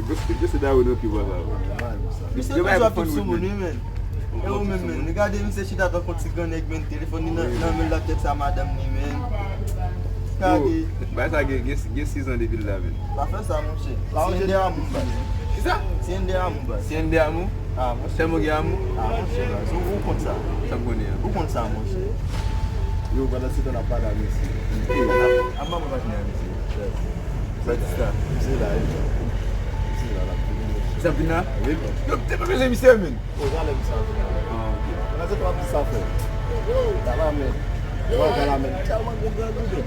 Gospe da ou nou ki wala. Mse nou jwa tout sou moun men. E ou men. Regardez mse chita ton konti ganek men telefon ni nan men la tek sa madame ni men. Kage. Ba sa gen 6 an de vil la men. La fè sa mon chè. La on jè amou ba. Ki sa? Si en de amou ba. Si en de amou? Ah mon chè. Se mo gen amou? Ah mon chè ba. So ou kont sa? Sa mboni ya. Ou kont sa mon chè? Yo, gwa la sit an apad a misi. Amba mou vajne a misi. Batista. Misi la e. Misi la la. Sabina? Oui, bon. Yo, te pa mese misi men. O, jan le misi an. Mwen a se kwa misi an fe. Dala men. Yo, dala men. Chalman gwen gwen gwen.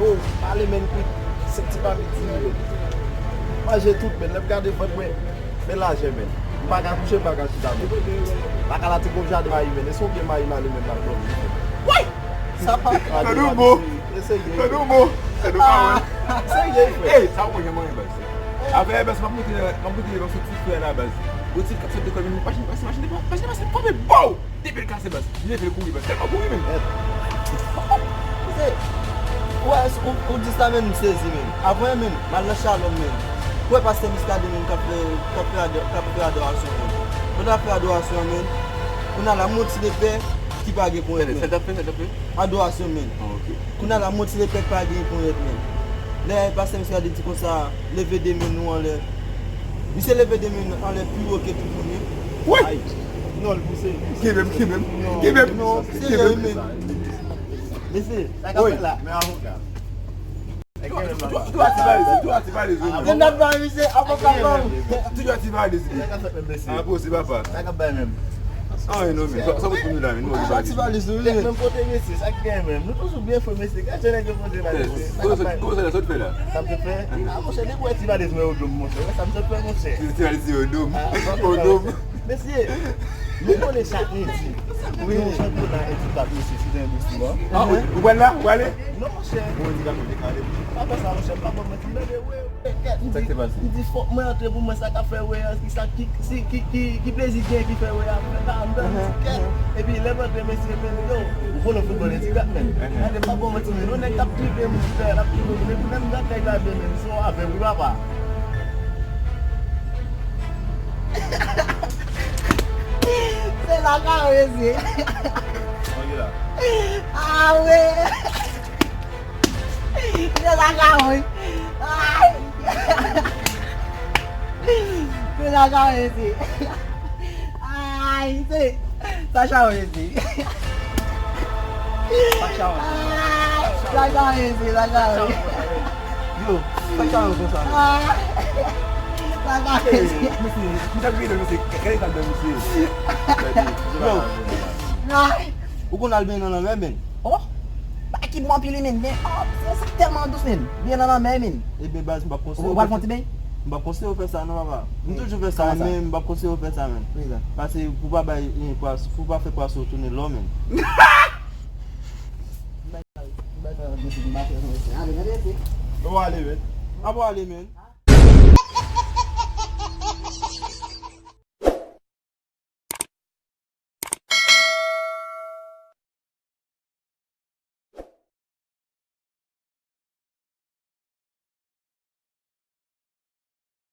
Yo, pale men kou. Se ti pa biti men. Manje tout men. Lep gade fote men. Men laje men. Baga touche baga chita men. Baka la te kou jade mayi men. E son ke mayi mali men nan kon. Woy! Sa pa. Kadou mo. Kadou mo. Kadou mo. Seye fe. Hey, sa ou yaman yon basi. Ave basi mapoute yon sou tit fwe la basi. Ou ti kapse de kon men pashin de basi. Kope bow! Depe l kase basi. Jine fe l kou yi basi. Telman kou yi men. Ou di sa men mse zi men. Avwen men, mal la chalon men. Kwe paste miskade men kapre adorasyon men. Mwen a fe adorasyon men. Mwen a la moti de pe ki page pou et men. Se tape? Adorasyon men. Mwen a la moti de pe ki page pou et men. Le paste miskade di kon sa leve de men nou an le. Mi se leve de men an le pi woke tout pou men. Woy! Non, mse. Kemem. Non, se yon men. Mese, Oye, me avoka. Tu ativar les zones. gen dat ba mese, apokapam. Tu ativar les zones. Saka se mbesi. Ah, po, se ba pa. Saka bay men. Ah, non, men. Sa pou nou la men. Ativar les zones. Men pote mesi, saka gen men. Nou tou sou bien fwe mesi. Kache nen gen pote la mesi. Kou sa la sot fe la? Sa mse fe? A monshe, dek ou ativar les zones ou dom monshe. Sa mse fe monshe. Tu ativar les zones ou dom. Mesi, nou konen chakne eti. Oui, chakne nan eti tabi esi. Si den mousti wa. Ah, ou ban la? Ou ale? Non monshe. Ou di ka pou dekade? Papa sa monshe, papa mwen ti mwen de we. Sa ki te basi? Di fok mwen atre pou mwen sa ka fe we. Ki plezi gen ki fe we. E pi le mwen tre mesi men yo. Ou konon futbol eti gat men. Ate pa bon mwen ti men. Nou nek tap tripe mwen ti fe. Tap tripe mwen. Men mwen gat nek la ben men. So ave mwen wapa. Se la ka wezi. Oye la. Ah we. Se la ka wezi. Ay. Se la ka wezi. Ay, se. Sasha wezi. Sasha wezi. Yo, Sasha wezi sa. Sasha wezi. Misa bi de misi. Kaya ka de misi. Yo, Ay. ou kon alben nan men ben? Oh. Ba ki bon pili men. Oh, c'est tellement douce men. Bien nan men men. E ben baz mba konse. Ou wal fonti ben? Mba konse ou fe sa nan wapa. Mwen toujou fe sa men, mba konse ou fe sa men. Pase pou pa bay, pou pa fe kwa sou toune lò men. Ou ale men? Abo ale men.